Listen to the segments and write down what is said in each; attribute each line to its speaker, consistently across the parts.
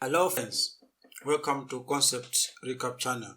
Speaker 1: Hello friends, welcome to Concept Recap channel.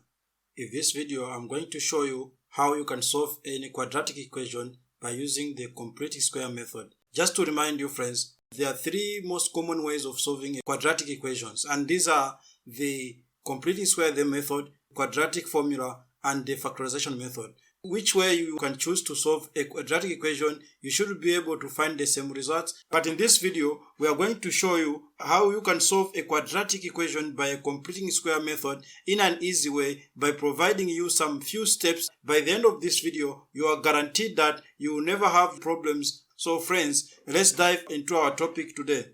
Speaker 1: In this video, I'm going to show you how you can solve any quadratic equation by using the completing square method. Just to remind you friends, there are three most common ways of solving quadratic equations, and these are the completing square method, quadratic formula, and the factorization method. Which way you can choose to solve a quadratic equation, you should be able to find the same results. But in this video, we are going to show you how you can solve a quadratic equation by a completing square method in an easy way by providing you some few steps. By the end of this video, you are guaranteed that you will never have problems. So friends, let's dive into our topic today.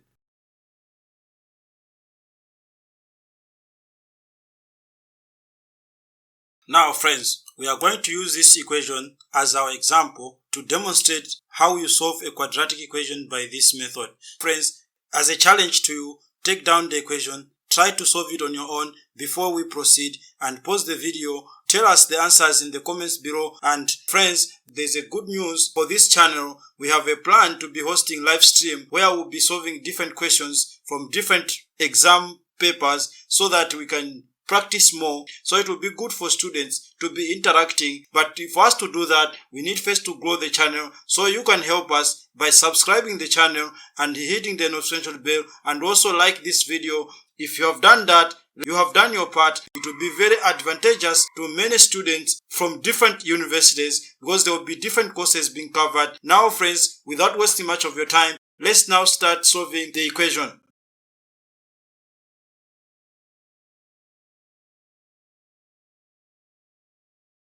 Speaker 1: Now friends, we are going to use this equation as our example to demonstrate how you solve a quadratic equation by this method. Friends, as a challenge to you, take down the equation, try to solve it on your own before we proceed, and pause the video. Tell us the answers in the comments below. And friends, there's a good news for this channel. We have a plan to be hosting live stream where we'll be solving different questions from different exam papers so that we can practice more. So it will be good for students to be interacting, but for us to do that, we need first to grow the channel. So you can help us by subscribing the channel and hitting the notification bell, and also like this video. If you have done that, you have done your part. It will be very advantageous to many students from different universities because there will be different courses being covered. Now friends, without wasting much of your time, let's now start solving the equation.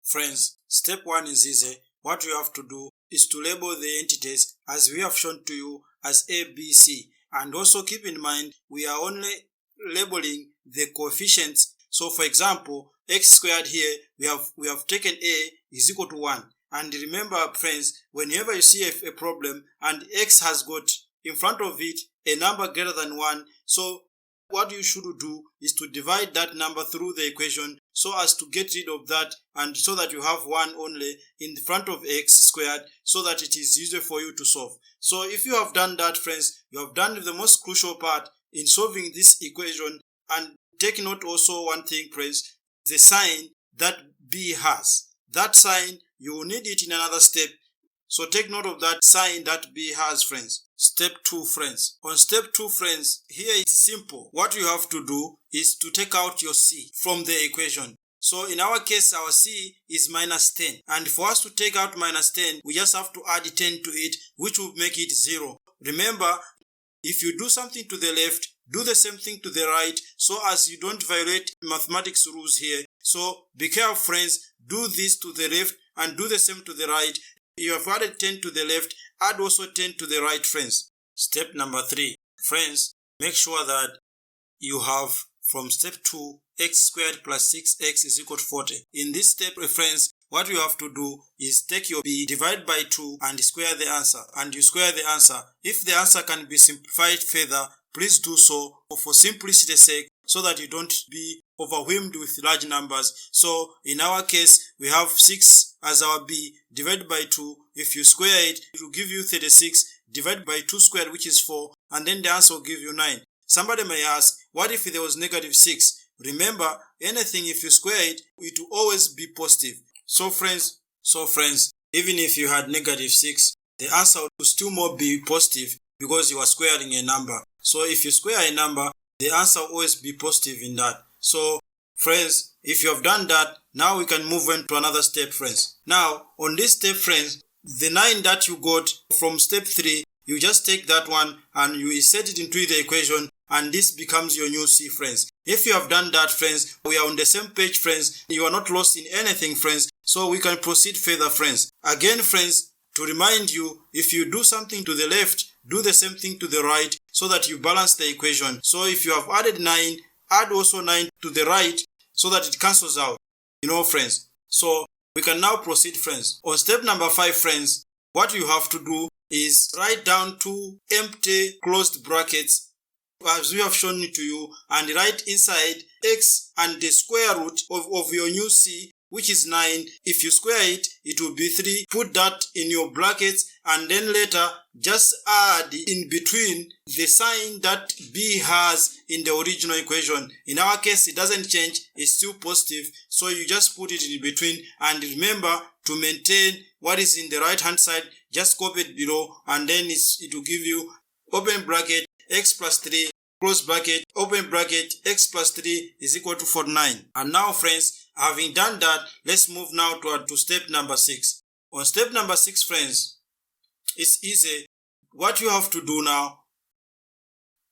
Speaker 1: Friends, step 1 is easy. What you have to do is to label the entities as we have shown to you as A, B, C. And also keep in mind, we are only labeling the coefficients. So for example, x squared here, we have taken A is equal to 1. And remember friends, whenever you see a problem and x has got in front of it a number greater than 1, so what you should do is to divide that number through the equation so as to get rid of that, and so that you have 1 only in front of x squared, so that it is easier for you to solve. So if you have done that friends, you have done the most crucial part in solving this equation. And take note also one thing friends, the sign that B has. That sign, you will need it in another step. So take note of that sign that B has friends. Step 2 friends. On step 2 friends, here it's simple. What you have to do is to take out your C from the equation. So in our case, our C is minus 10. And for us to take out minus 10, we just have to add 10 to it, which will make it 0. Remember, if you do something to the left, do the same thing to the right, so as you don't violate mathematics rules here. So be careful friends, do this to the left and do the same to the right. You have added 10 to the left, add also 10 to the right friends. Step number 3. Friends, make sure that you have from step 2, x squared plus 6x is equal to 40. In this step friends, what you have to do is take your b, divide by 2 and square the answer. And you square the answer. If the answer can be simplified further, please do so for simplicity's sake, so that you don't be overwhelmed with large numbers. So in our case, we have 6 as our b, divided by 2. If you square it, it will give you 36, divided by 2 squared, which is 4, and then the answer will give you 9. Somebody may ask, what if there was negative 6? Remember, anything if you square it, it will always be positive. So friends, even if you had negative 6, the answer will still more be positive because you are squaring a number. So if you square a number, the answer will always be positive in that. So friends, if you have done that, now we can move on to another step friends. Now on this step friends, the 9 that you got from step 3, you just take that one and you insert it into the equation, and this becomes your new C friends. If you have done that friends, we are on the same page friends. You are not lost in anything friends, so we can proceed further friends. Again friends, to remind you, if you do something to the left, do the same thing to the right, so that you balance the equation. So if you have added 9, add also 9 to the right, so that it cancels out, friends. So we can now proceed friends. On step number 5 friends, what you have to do is write down 2 empty closed brackets as we have shown it to you, and write inside x and the square root of your new C, which is 9. If you square it, it will be 3. Put that in your brackets, and then later just add in between the sign that B has in the original equation. In our case, it doesn't change, it's still positive, so you just put it in between, and remember to maintain what is in the right hand side, just copy it below, and then it will give you open bracket x plus 3 close bracket open bracket x plus 3 is equal to 49. And now friends, having done that, let's move now to step number 6. On step number 6, friends, it's easy. What you have to do now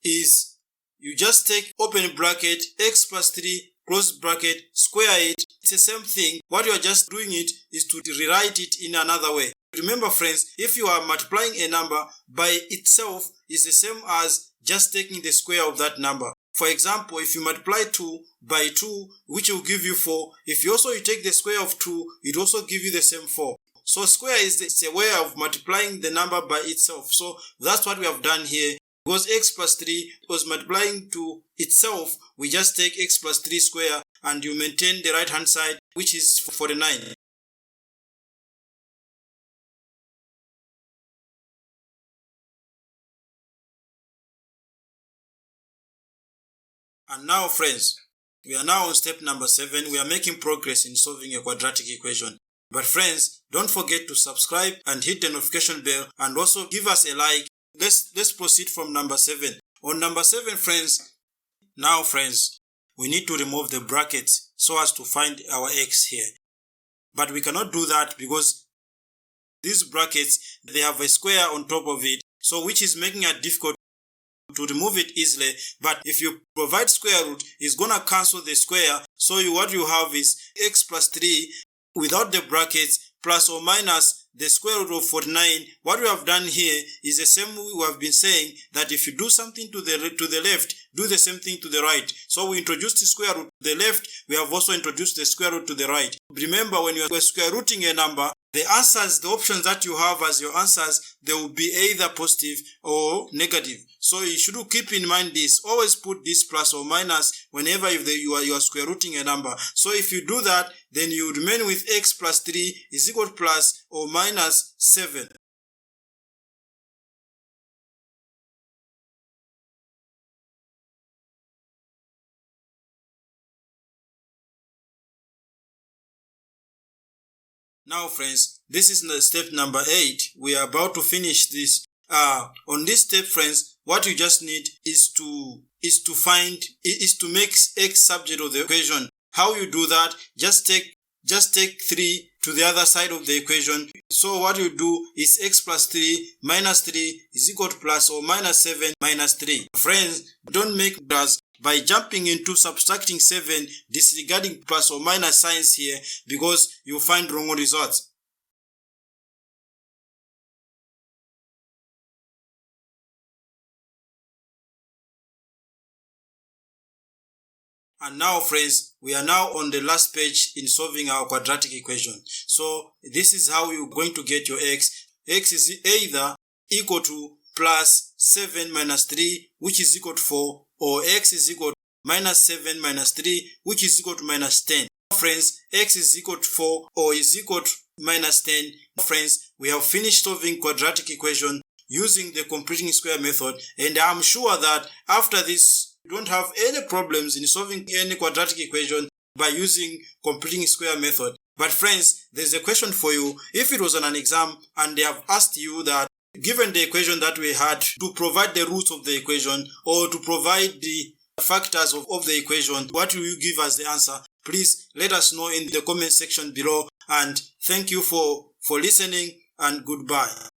Speaker 1: is you just take open bracket x plus 3 close bracket, square it. It's the same thing. What you are just doing it is to rewrite it in another way. Remember friends, if you are multiplying a number by itself, is the same as just taking the square of that number. For example, if you multiply 2 by 2, which will give you 4, if you take the square of 2, it also give you the same 4. So square is a way of multiplying the number by itself. So that's what we have done here. Because x plus 3 was multiplying to itself, we just take x plus 3 square and you maintain the right hand side, which is 49. And now friends, we are now on step number 7. We are making progress in solving a quadratic equation. But friends, don't forget to subscribe and hit the notification bell, and also give us a like. Let's proceed from number 7. On number 7, friends, now friends, we need to remove the brackets so as to find our x here. But we cannot do that because these brackets, they have a square on top of it, so which is making it difficult to remove it easily. But if you provide square root, it's gonna cancel the square. So what you have is x plus 3 without the brackets plus or minus the square root of 49. What we have done here is the same we have been saying, that if you do something to the left, do the same thing to the right. So we introduced the square root to the left, we have also introduced the square root to the right. Remember, when you are square rooting a number, the answers, the options that you have as your answers, they will be either positive or negative. So you should keep in mind this. Always put this plus or minus whenever you are square rooting a number. So if you do that, then you remain with x plus 3 is equal to plus or minus 7. Now friends, this is step number 8. We are about to finish this. On this step, friends, what you just need is to make x subject of the equation. How you do that? Just take 3 to the other side of the equation. So what you do is x plus 3 minus 3 is equal to plus or minus 7 minus 3. Friends, don't make errors by jumping into subtracting 7, disregarding plus or minus signs here, because you find wrong results. And now friends, we are now on the last page in solving our quadratic equation. So this is how you're going to get your x. X is either equal to plus 7 minus 3, which is equal to 4, or x is equal to minus 7 minus 3, which is equal to minus 10. Friends, x is equal to 4 or is equal to minus 10. Friends, we have finished solving quadratic equation using the completing square method, and I'm sure that after this, you don't have any problems in solving any quadratic equation by using completing square method. But friends, there's a question for you. If it was on an exam and they have asked you that, given the equation that we had, to provide the roots of the equation or to provide the factors of the equation, what will you give as the answer? Please let us know in the comment section below, and thank you for listening, and goodbye.